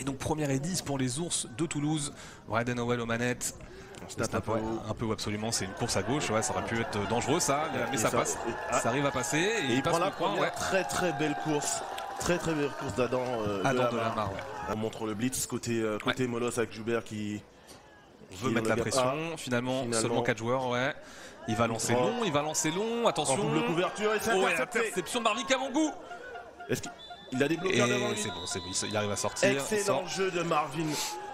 Et donc première et 10 pour les ours de Toulouse. Braden Howell aux manettes. Un peu absolument, c'est une course à gauche, ouais, ça aurait pu être dangereux ça, mais ça passe, ça arrive à passer et il passe prend la le coin, première très belle course, très belle course d'Adam de la Mare. On montre le blitz côté Molos avec Joubert qui veut mettre la pression, finalement seulement 4 joueurs, ouais. Il va lancer long, attention. En double couverture et c'est interception de Marvin Kamangou. Est-ce qu'il a des bloqueurs devant lui? C'est bon, il arrive à sortir. Excellent jeu de Marvin.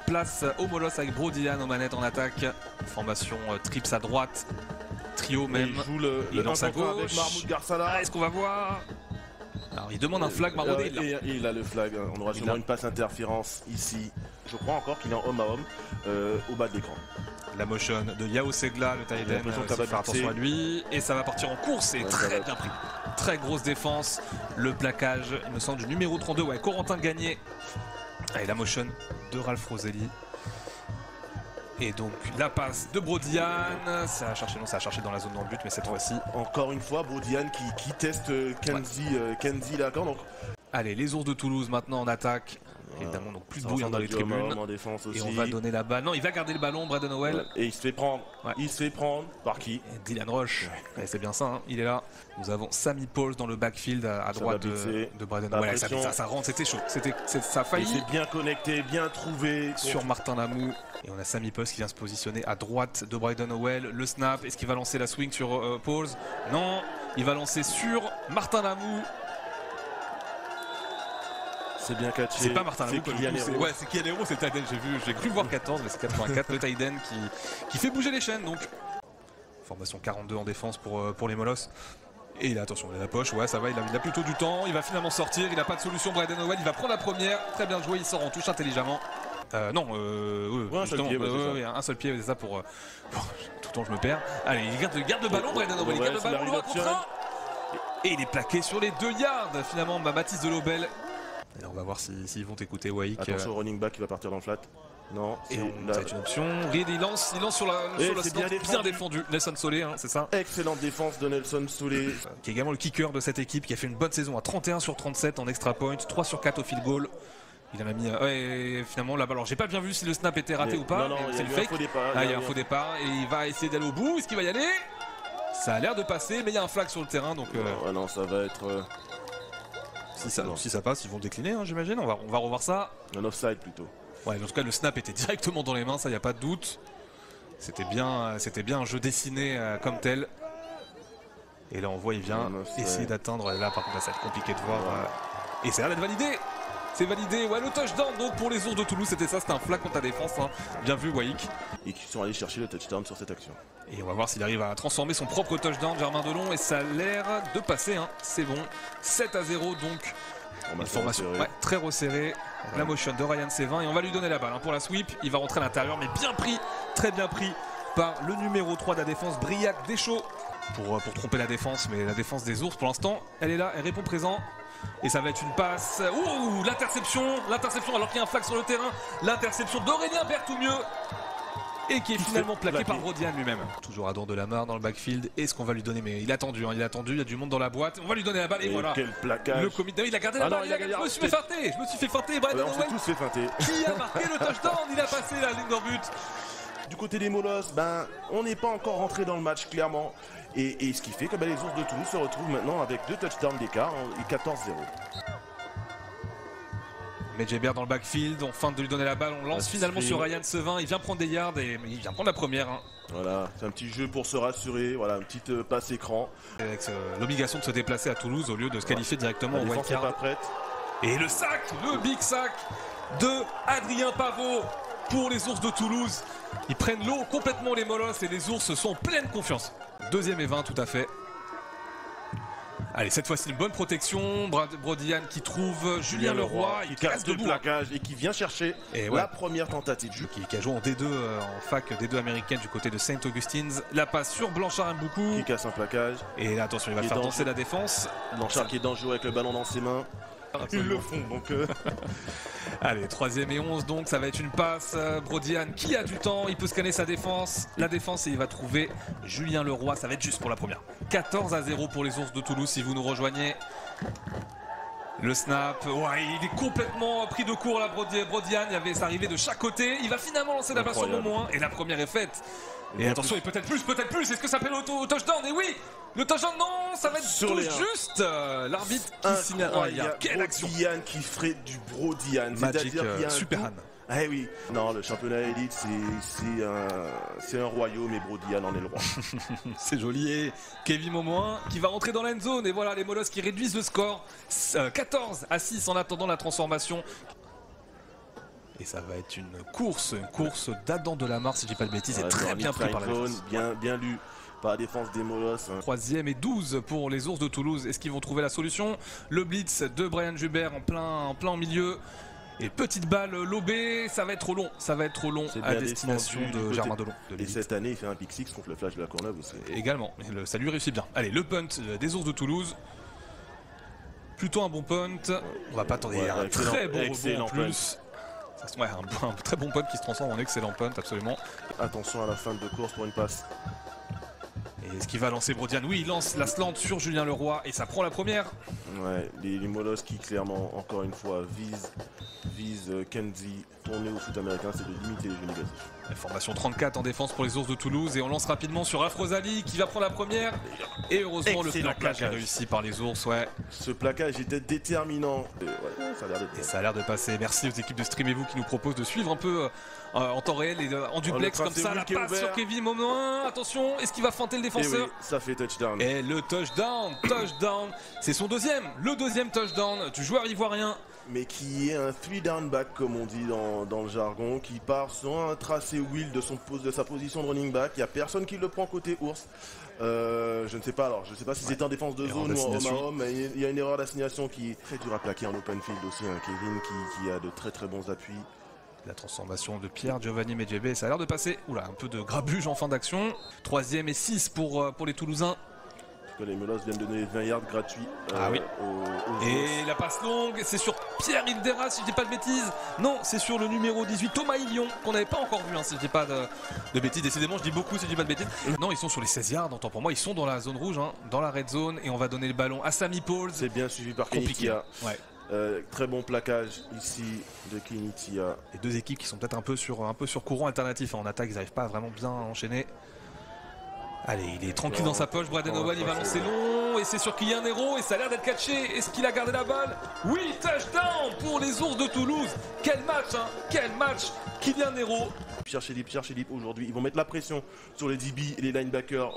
Place au Molos avec Brodian aux manettes en attaque. Formation trips à droite. Trio même. Il joue le lance à gauche. Avec Mahmoud Garsala. Est-ce qu'on va voir? Alors il demande un flag Maraudet. Il a le flag. On aura sûrement une passe interférence ici. Je crois encore qu'il est en homme à homme au bas de l'écran. La motion de Yao Segla, le tight end, faire attention à lui. Et ça va partir en course et très bien pris. Très grosse défense. Le plaquage, il me semble, du numéro 32, ouais, Corentin Gagné. Et la motion de Ralph Roselli. Et donc la passe de Brodian, ça a cherché dans la zone dans le but, mais cette fois-ci. Encore une fois, Brodian qui teste Kenzie Lacan. Donc... Allez, les ours de Toulouse maintenant en attaque. Évidemment, donc plus de bruit dans les tribunes. Et on va donner la balle. Non, il va garder le ballon, Braden Howell. Et il se fait prendre. Il se fait prendre par qui? Dylan Roche. C'est bien ça, hein. Il est là. Nous avons Sammy Pauls dans le backfield à droite de Braden Howell. Ça rentre, c'était chaud. Ça a failli. C'est bien connecté, bien trouvé. Sur Martin Lamou. Et on a Sammy Pauls qui vient se positionner à droite de Braden Howell. Le snap, est-ce qu'il va lancer la swing sur Pauls? Non, il va lancer sur Martin Lamou. C'est bien catché. C'est pas Martin Lamou, c'est Kylian Hérault, c'est le tight end. J'ai cru voir 14, mais c'est 84, le tight end qui fait bouger les chaînes. Donc, formation 42 en défense pour les Molos. Et il a, attention, il a la poche, ouais, ça va, il a plutôt du temps. Il va finalement sortir, il n'a pas de solution, Braden Howell. Il va prendre la première, très bien joué, il sort en touche intelligemment. Un seul pied, c'est ça pour tout le temps je me perds. Allez, il garde le ballon, Braden Howell, il garde le ballon, loin contre un. Et il est plaqué sur les 2 yards, finalement, Mathis Delobel. Et là, on va voir s'ils vont écouter Waik. Attention au running back qui va partir dans le flat. Non, c'est une option. Reed, il lance sur le stand, bien défendu. Nelson Solé, hein, c'est ça. Excellente défense de Nelson Solé. Qui est également le kicker de cette équipe, qui a fait une bonne saison à 31 sur 37 en extra point, 3 sur 4 au field goal. Il en a mis et finalement là-bas. Alors j'ai pas bien vu si le snap était raté ou pas. Non, c'est le fake. Il y a un faux départ et il va essayer d'aller au bout. Est-ce qu'il va y aller? Ça a l'air de passer, mais il y a un flag sur le terrain, donc. Non, ça va être. Si ça passe, ils vont décliner, hein, j'imagine. On va revoir ça. Un offside plutôt. Ouais, en tout cas, le snap était directement dans les mains, ça, y a pas de doute. C'était bien un jeu dessiné comme tel. Et là, on voit, il vient essayer d'atteindre. Là, par contre, ça va être compliqué de voir. Et ça a l'air d'être validé. C'est validé. Ouais, le touchdown donc pour les ours de Toulouse, c'était ça. C'était un flag contre la défense. Hein. Bien vu, Waik. Et qui sont allés chercher le touchdown sur cette action. Et on va voir s'il arrive à transformer son propre touchdown, Germain Delon. Et ça a l'air de passer. Hein. C'est bon. 7-0 donc. Une formation très resserrée. La motion de Ryan Sévin. Et on va lui donner la balle pour la sweep. Il va rentrer à l'intérieur, mais bien pris. Très bien pris par le numéro 3 de la défense, Briac Deschaux. Pour tromper la défense, mais la défense des ours, pour l'instant, elle est là. Elle répond présent. Et ça va être une passe. Ouh, l'interception alors qu'il y a un flag sur le terrain. L'interception d'Aurélien Berthoumieux. Et qui est finalement plaqué par Brodian lui-même. Toujours Adam Delamare dans le backfield. Est-ce qu'on va lui donner? Mais il a attendu, il y a du monde dans la boîte. On va lui donner la balle et voilà. Quel plaquage. Le comité, il a gardé la balle. Je me suis fait feinter. Braden Howell. On s'est tous fait feinter. Qui a marqué le touchdown? Il a passé la ligne de but. Du côté des Molos, on n'est pas encore rentré dans le match clairement. Et ce qui fait que les ours de Toulouse se retrouvent maintenant avec 2 touchdowns d'écart et 14-0. Medjeber dans le backfield, on feinte de lui donner la balle, on lance finalement sur Ryan Sevin, il vient prendre des yards et il vient prendre la première. Hein. Voilà, c'est un petit jeu pour se rassurer, voilà, une petite passe écran. Avec l'obligation de se déplacer à Toulouse au lieu de se qualifier directement au wild card. Et le sac, le big sac de Adrien Pavot pour les ours de Toulouse. Ils prennent l'eau complètement les Molos et les ours sont en pleine confiance. 2e et 20 tout à fait. Allez, cette fois-ci une bonne protection. Brodian qui trouve Julien Leroy. Qui casse le plaquage et qui vient chercher la première tentative. Qui a joué en D2 en fac D2 américaine du côté de Saint Augustine's. La passe sur Blanchard Mboukou. Qui casse un plaquage. Et là, attention, il va faire danser la défense. Blanchard qui est dangereux avec le ballon dans ses mains. Ils le font donc. Allez, 3e et 11 donc, ça va être une passe. Brodian qui a du temps, il peut scanner sa défense. La défense et il va trouver Julien Leroy, ça va être juste pour la première. 14-0 pour les ours de Toulouse si vous nous rejoignez. Le snap, ouais, il est complètement pris de court là, Brodian, ça arrivait de chaque côté. Il va finalement lancer la balle sur le moment 1 et la première est faite. Et attention, et peut-être plus, est-ce que ça fait au touchdown? Et oui, le touchdown, non, ça va être sur tout juste. L'arbitre qui signale. Quelle action! Brodian qui ferait du Brodian, c'est-à-dire qu'il y a Superhan. Ah oui, non, le championnat élite, c'est un royaume et Brodian en est le roi. C'est joli. Et Kevin Momoin qui va rentrer dans l'end zone. Et voilà, les Molosses qui réduisent le score 14-6 en attendant la transformation. Et ça va être une course d'Adam Delamare, si je dis pas de bêtises, et très bien pris par la défense. Bien lu par la défense des Molosses. 3e et 12 pour les Ours de Toulouse. Est-ce qu'ils vont trouver la solution? Le blitz de Brian Jubert en plein milieu. Et petite balle lobée, ça va être trop long. À destination de Germain Delon. Et cette année, il fait un pick six contre le Flash de la Courneuve aussi. Également, ça lui réussit bien. Allez, le punt des Ours de Toulouse. Plutôt un bon punt. On va pas attendre un très bon rebond en plus. Ouais, un très bon punt qui se transforme en excellent punt, absolument. Attention à la fin de course pour une passe. Et est-ce qu'il va lancer Brodian? Oui, il lance la slant sur Julien Leroy et ça prend la première. Ouais, les Molosses qui clairement, encore une fois, visent Kenzie. Tourner au foot américain, c'est de limiter les jeux négatifs. Formation 34 en défense pour les Ours de Toulouse et on lance rapidement sur Afrosali qui va prendre la première. Et heureusement, le plaquage est réussi par les Ours. Ouais. Ce plaquage était déterminant. Et ça a l'air de passer. Merci aux équipes de Streamez-vous qui nous proposent de suivre un peu en temps réel et en duplex comme ça. La passe sur Kevin Momoin. Attention, est-ce qu'il va feinter le défenseur? Oui, ça fait touchdown. Et le touchdown. C'est son le deuxième touchdown du joueur ivoirien. Mais qui est un 3-down back comme on dit dans le jargon, qui part sur un tracé wheel de sa position de running back. Il n'y a personne qui le prend côté ours. Je ne sais pas si c'est en défense de zone ou en homme, mais il y a une erreur d'assignation qui est très dure à plaquer en open field aussi. Kevin qui a de très bons appuis. La transformation de Pierre Giovanni Medjebe, ça a l'air de passer. Oula, un peu de grabuge en fin d'action. 3e et 6 pour les Toulousains. Les Molosses viennent de donner 20 yards gratuits. Et la passe longue, c'est sur Pierre Hildera, si je dis pas de bêtises. Non, c'est sur le numéro 18, Thomas Hillion, qu'on n'avait pas encore vu, si je dis pas de bêtises. Décidément, je dis beaucoup si je dis pas de bêtises. Non, ils sont sur les 16 yards, autant pour moi, ils sont dans la zone rouge, dans la red zone, et on va donner le ballon à Sammy Pauls. C'est bien suivi par Kenitia. Très bon plaquage ici de Kenitia. Les deux équipes qui sont peut-être un peu sur courant alternatif. En attaque, ils n'arrivent pas à vraiment bien enchaîner. Allez, il est tranquille dans sa poche, Braden Howell, il va lancer long, et c'est sur Kylian Hérault, et ça a l'air d'être catché. Est-ce qu'il a gardé la balle? Oui, touchdown pour les Ours de Toulouse. Quel match, Kylian Hérault. Pierre Chélip aujourd'hui, ils vont mettre la pression sur les DB et les linebackers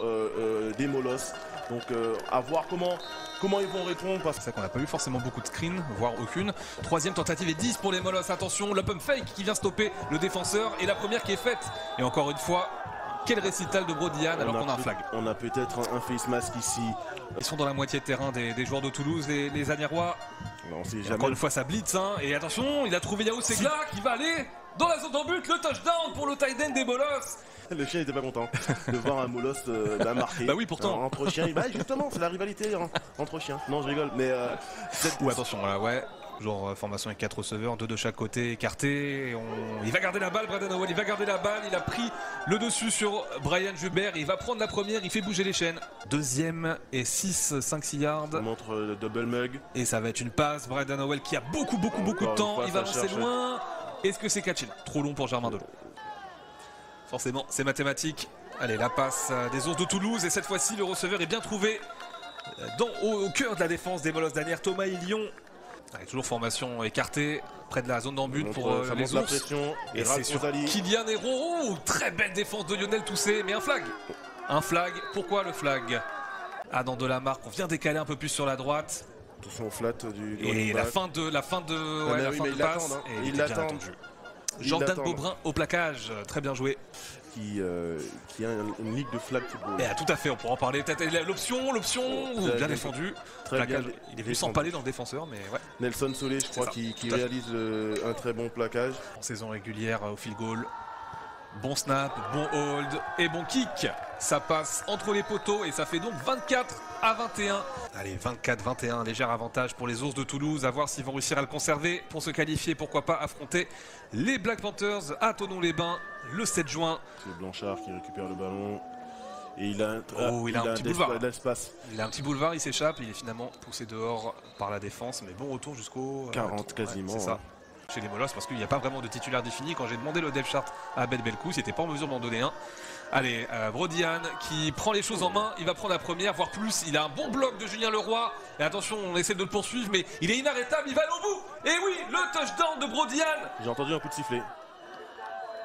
des Molosses. Donc à voir comment ils vont répondre. C'est ça qu'on n'a pas eu forcément beaucoup de screens, voire aucune. 3e tentative et 10 pour les Molosses. Attention, le pump fake qui vient stopper le défenseur, et la première qui est faite. Et encore une fois, quel récital de Brodian alors qu'on a un flag. On a peut-être un face mask ici. Ils sont dans la moitié de terrain des joueurs de Toulouse, les Anérois. Encore une fois ça blitz, et attention, il a trouvé Yao Segla qui va aller dans la zone d'en but, le touchdown pour le tight end des Molosses. Le chien n'était pas content de voir un Molosse marqué. Bah oui, pourtant. Entre chiens, justement, c'est la rivalité entre chiens. Non, je rigole, mais... attention, là, ouais. Genre formation avec 4 receveurs, 2 de chaque côté, écartés. Il va garder la balle, Braden Howell, il va garder la balle. Il a pris le dessus sur Brian Jubert. Il va prendre la première, il fait bouger les chaînes. 2e et 5-6 yards. On montre le double mug. Et ça va être une passe. Braden Howell qui a beaucoup de temps. Il va lancer loin. Est-ce que c'est catché? Trop long pour Germain Delon. Forcément, c'est mathématique. Allez, la passe des Ours de Toulouse. Et cette fois-ci, le receveur est bien trouvé au cœur de la défense des Molosses d'Anières. Thomas Hillion. Allez, toujours formation écartée, près de la zone d'en but pour les Ours. Et c'est sur Kylian Hérault. Très belle défense de Lionel Toussé, mais un flag. Pourquoi le flag? Adam Delamare, on vient décaler un peu plus sur la droite. Attention au flat du et la fin de passe. Il l'attend. Jordan Beaubrun au plaquage, très bien joué. Qui a une ligue de flag football. Tout à fait, on pourra en parler. Peut-être l'option, bien défendu. Plaquage, il est plus empalé dans le défenseur, mais ouais. Nelson Solé, je crois, qui réalise un très bon plaquage. En saison régulière au field goal. Bon snap, bon hold et bon kick. Ça passe entre les poteaux et ça fait donc 24-21. Allez, 24-21, léger avantage pour les Ours de Toulouse. À voir s'ils vont réussir à le conserver pour se qualifier. Pourquoi pas affronter les Black Panthers à Thonon-les-Bains le 7 juin. C'est Blanchard qui récupère le ballon. Et il a un petit boulevard. L'espace. Il a un petit boulevard, il s'échappe, il est finalement poussé dehors par la défense, mais bon retour jusqu'au 40 quasiment. Ouais, c'est ça. Chez les Molosses, parce qu'il n'y a pas vraiment de titulaire défini. Quand j'ai demandé le depth chart à Abed Belkou, il n'était pas en mesure d'en donner un. Allez, Brodian qui prend les choses en main, il va prendre la première, voire plus. Il a un bon bloc de Julien Leroy. Et attention, on essaie de le poursuivre, mais il est inarrêtable, il va aller au bout. Et oui, le touchdown de Brodian. J'ai entendu un coup de sifflet.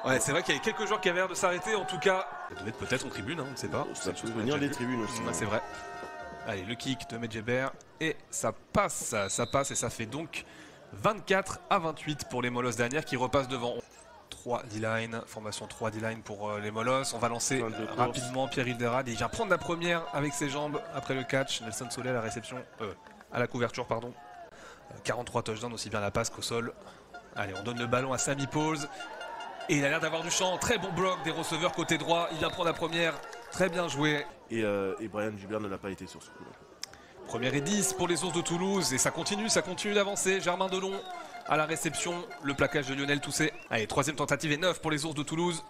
Ouais, c'est vrai qu'il y avait quelques joueurs qui avaient l'air de s'arrêter, en tout cas. Il devait être peut-être en tribune, hein, on ne sait pas. Ça peut venir des tribunes aussi. C'est vrai. Allez, le kick de Medjeber. Et ça passe et ça fait donc 24-28 pour les Molosses d'Asnières qui repassent devant. 3 D-line, formation 3 D-line pour les Molosses. On va lancer rapidement Pierre Hilderad. Il vient prendre la première avec ses jambes après le catch. Nelson Soler à la réception, à la couverture, pardon. 43 touchdowns, aussi bien à la passe qu'au sol. Allez, on donne le ballon à Sammy Pauls. Et il a l'air d'avoir du champ. Très bon bloc des receveurs côté droit. Il vient prendre la première. Très bien joué. Et Brian Gilbert ne l'a pas été sur ce coup-là. Première et 10 pour les Ours de Toulouse. Et ça continue d'avancer. Germain Delon à la réception. Le plaquage de Lionel Tousset. Allez, troisième tentative et 9 pour les Ours de Toulouse.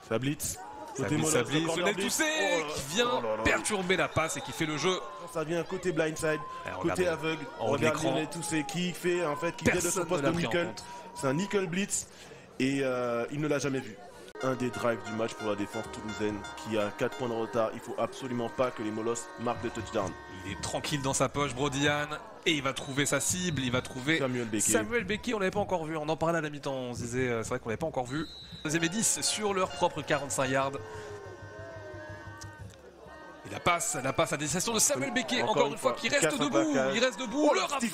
Ça blitz. Lionel Tousset qui vient perturber la passe et qui fait le jeu. Ça vient côté blindside, côté aveugle. Regarde Lionel Tousset qui vient de son poste de nickel. C'est un nickel blitz et il ne l'a jamais vu. Un des drives du match pour la défense toulousaine qui a 4 points de retard. Il faut absolument pas que les Molosses marquent le touchdown. Il est tranquille dans sa poche, Brodian, et il va trouver sa cible, il va trouver Samuel Beckey. On l'avait pas encore vu, on en parlait à la mi-temps, on se disait, c'est vrai qu'on l'avait pas encore vu. Deuxième et 10 sur leur propre 45 yards. Et la passe à destination de Samuel Beckey, encore une fois, qui reste debout, il reste debout, le raffut.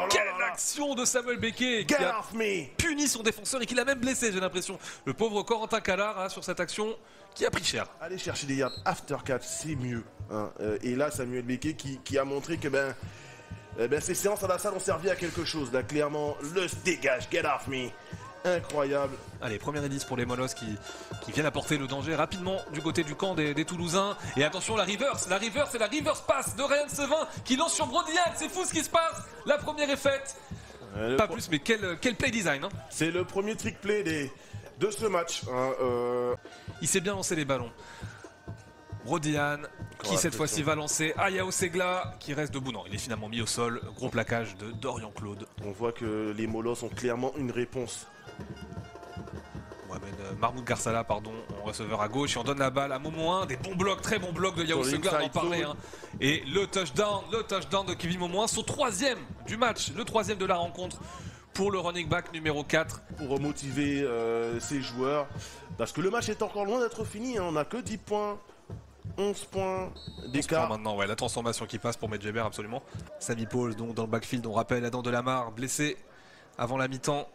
Quelle action de Samuel Beckey qui a puni son défenseur et qui l'a même blessé, j'ai l'impression. Le pauvre Corentin Callard sur cette action qui a pris cher. Aller chercher des yards after catch, c'est mieux. Hein. Et là, Samuel Beckey qui a montré que ces séances à la salle ont servi à quelque chose. Là, clairement, le dégage, get off me. Incroyable. Allez, première et 10 pour les Molosses qui viennent apporter le danger rapidement du côté du camp des Toulousains. Et attention, la reverse et la reverse pass de Ryan Sevin qui lance sur Brodian. C'est fou ce qui se passe. La première est faite. Pas plus, mais quel play design. Hein. C'est le premier trick play de ce match. Hein, Il s'est bien lancé les ballons. Brodian qui cette fois-ci va lancer Ayao Segla qui reste debout. Non, il est finalement mis au sol. Gros plaquage de Dorian Claude. On voit que les Molosses ont clairement une réponse. Mahmoud Garsala, pardon, en receveur à gauche. Et on donne la balle à Momo 1. Des bons blocs, très bons blocs de Yao Segla, on en parlait. Hein. Et le touchdown de Kevin Momo 1, son troisième du match, le troisième de la rencontre pour le running back numéro 4. Pour motiver ses joueurs. Parce que le match est encore loin d'être fini. Hein. On n'a que 10 points. 11 points d'écart. Maintenant, ouais, la transformation qui passe pour Medjeber, absolument. Sammy Pauls, donc dans le backfield, on rappelle Adam Delamare, blessé avant la mi-temps.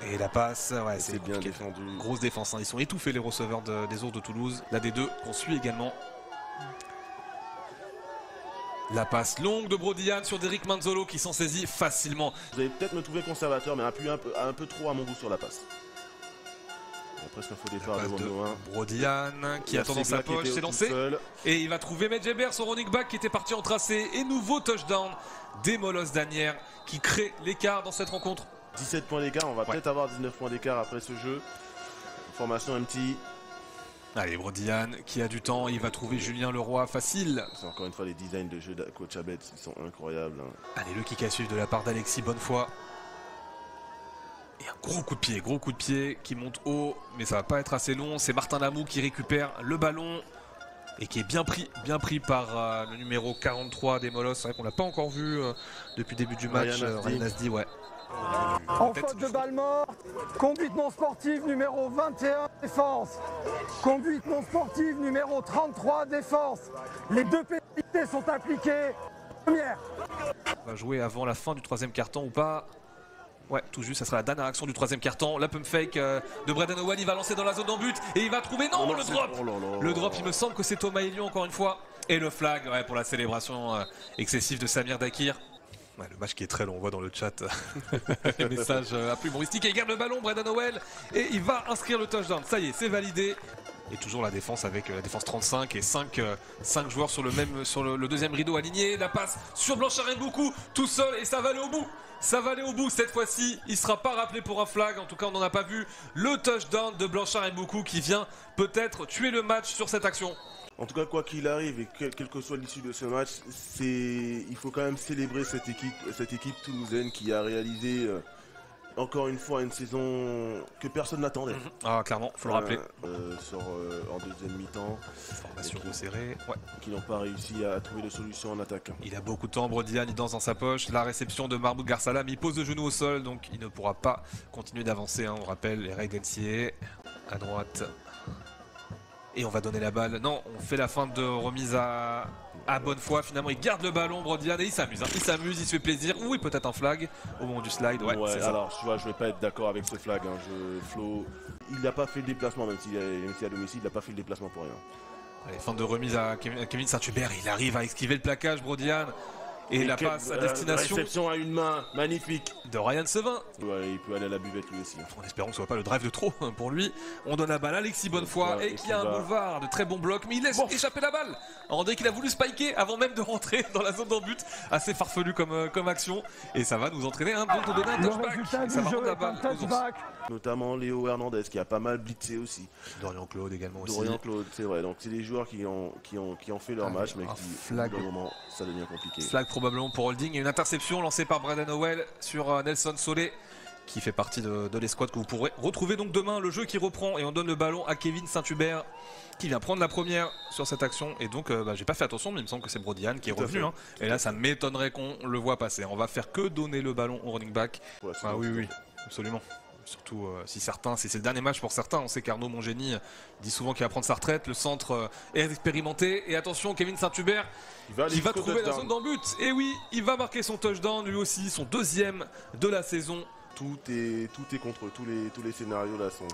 Et la passe, ouais, c'est bien défendu. Grosse défense, hein. Ils sont étouffés les receveurs des Ours de Toulouse. La D2 qu'on suit également. La passe longue de Brodian sur Derrick Manzolo qui s'en saisit facilement. Vous allez peut-être me trouver conservateur, mais un peu trop à mon goût sur la passe. Presque un faux départ de Brodian qui attend dans sa poche, s'est lancé et il va trouver Medjeber, son running back qui était parti en tracé. Et nouveau touchdown des Molosses d'Asnières qui crée l'écart dans cette rencontre. 17 points d'écart, on va peut-être avoir 19 points d'écart après ce jeu. Formation empty. Allez, Brodian qui a du temps, il va trouver Julien Leroy facile. C'est encore une fois les designs de jeu de coach Abed, ils sont incroyables. Hein. Allez, le kick à suivre de la part d'Alexis Bonnefoy. Et un gros coup de pied qui monte haut, mais ça va pas être assez long. C'est Martin Lamou qui récupère le ballon et qui est bien pris par le numéro 43 des Molosses. C'est vrai qu'on l'a pas encore vu depuis le début du match. Ryan Asdi, ouais. En faute de balle morte, conduite non sportive numéro 21 défense, conduite non sportive numéro 33 défense. Les deux pénalités sont appliquées. Première. On va jouer avant la fin du troisième quart-temps ou pas? Ouais, tout juste, ça sera la dernière action du troisième quart-temps. La pump fake de Braden Owen, il va lancer dans la zone d'en but et il va trouver, non, le drop. Le drop, il me semble que c'est Thomas Elion encore une fois. Et le flag, ouais, pour la célébration excessive de Samir Dakir. Ouais, le match qui est très long, on voit dans le chat les messages un peu humoristiques. Et il garde le ballon, Braden Owen, et il va inscrire le touchdown. Ça y est, c'est validé. Et toujours la défense avec la défense 35 et 5 joueurs sur le deuxième rideau aligné. La passe sur Blanchard Mboukou tout seul et ça va aller au bout. Ça va aller au bout cette fois-ci, il ne sera pas rappelé pour un flag, en tout cas on n'en a pas vu. Le touchdown de Blanchard Mboukou qui vient peut-être tuer le match sur cette action. En tout cas, quoi qu'il arrive et quelle que soit l'issue de ce match, il faut quand même célébrer cette équipe toulousaine qui a réalisé encore une fois une saison que personne n'attendait. Ah, clairement, faut le rappeler. En deuxième mi-temps. Formation resserrée. Ouais. Qui n'ont pas réussi à trouver de solution en attaque. Il a beaucoup de temps, Brodian, il danse dans sa poche. La réception de Mahmoud Garsalam, il pose le genou au sol, donc il ne pourra pas continuer d'avancer. On rappelle les règles d'NCAA. À droite. Et on va donner la balle. Non, on fait la feinte de remise à bonne foi. Finalement, il garde le ballon, Brodian, et il s'amuse. Il s'amuse, il se fait plaisir. Oui, peut-être un flag au moment du slide. Ouais, c'est ça. Alors, tu vois, je vais pas être d'accord avec ce flag. Flo, il n'a pas fait le déplacement, même s'il est à domicile, il n'a pas fait le déplacement pour rien. Allez, feinte de remise à Kevin Saint-Hubert. Il arrive à esquiver le plaquage, Brodian. Et la passe à destination. Réception à une main, magnifique. De Ryan Sevin. Ouais, il peut aller à la buvette lui aussi. En espérant que ce soit pas le drive de trop pour lui. On donne la balle à Alexis Bonnefoy et qui a un boulevard de très bons blocs. Mais il laisse échapper la balle. On dirait qu'il a voulu spiker avant même de rentrer dans la zone d'en but. Assez farfelu comme action. Et ça va nous entraîner donc on donne un touchback. Ça va rendre la balle aux ours. Notamment Léo Hernandez qui a pas mal blitzé aussi. Dorian Claude également aussi. Dorian Claude, c'est vrai. Donc c'est des joueurs qui ont fait leur match, mais qui, au bout d'un moment, ça devient compliqué. Flag probablement pour holding et une interception lancée par Braden Howell sur Nelson Solé, qui fait partie de l'escouade que vous pourrez retrouver donc demain. Le jeu qui reprend et on donne le ballon à Kevin Saint-Hubert qui vient prendre la première sur cette action. Et donc j'ai pas fait attention, mais il me semble que c'est Brodian qui est revenu. Et là ça m'étonnerait qu'on le voit passer. On va faire que donner le ballon au running back. Ouais, oui, absolument. Surtout si c'est le dernier match pour certains. On sait qu'Arnaud Mongénie dit souvent qu'il va prendre sa retraite. Le centre est expérimenté. Et attention, Kevin Saint-Hubert qui va trouver la zone d'en but. Et oui, il va marquer son touchdown lui aussi, son deuxième de la saison. Tout est contre eux. Tous les scénarios là sont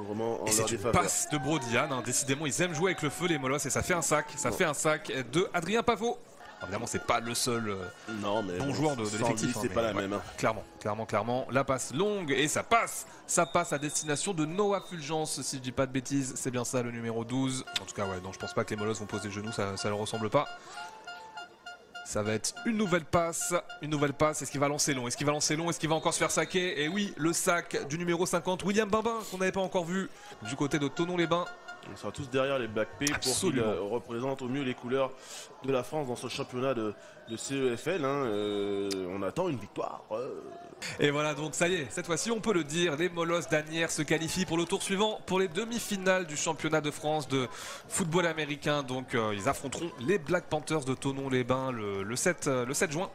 vraiment en leur défaveur. C'est une passe de Brodian. Décidément, ils aiment jouer avec le feu les Molosses et ça fait un sac. Ça fait un sac de Adrien Pavot. Évidemment, c'est pas le seul bon joueur de l'effectif. C'est pas la même. Clairement. La passe longue et ça passe à destination de Noah Fulgence, si je dis pas de bêtises. C'est bien ça, le numéro 12. En tout cas, donc je pense pas que les Molosses vont poser le genou, ça leur ressemble pas. Ça va être une nouvelle passe. Est-ce qu'il va lancer long? Est-ce qu'il va encore se faire saquer? Et oui, le sac du numéro 50, William Babin, qu'on n'avait pas encore vu du côté de Thonon-les-Bains. On sera tous derrière les Black P pour qu'ils représentent au mieux les couleurs de la France dans ce championnat de CEFL. On attend une victoire. Et voilà, donc ça y est, cette fois-ci on peut le dire, les Molosses d'Asnières se qualifient pour le tour suivant, pour les demi-finales du championnat de France de football américain. Donc ils affronteront les Black Panthers de Thonon-les-Bains le 7 juin.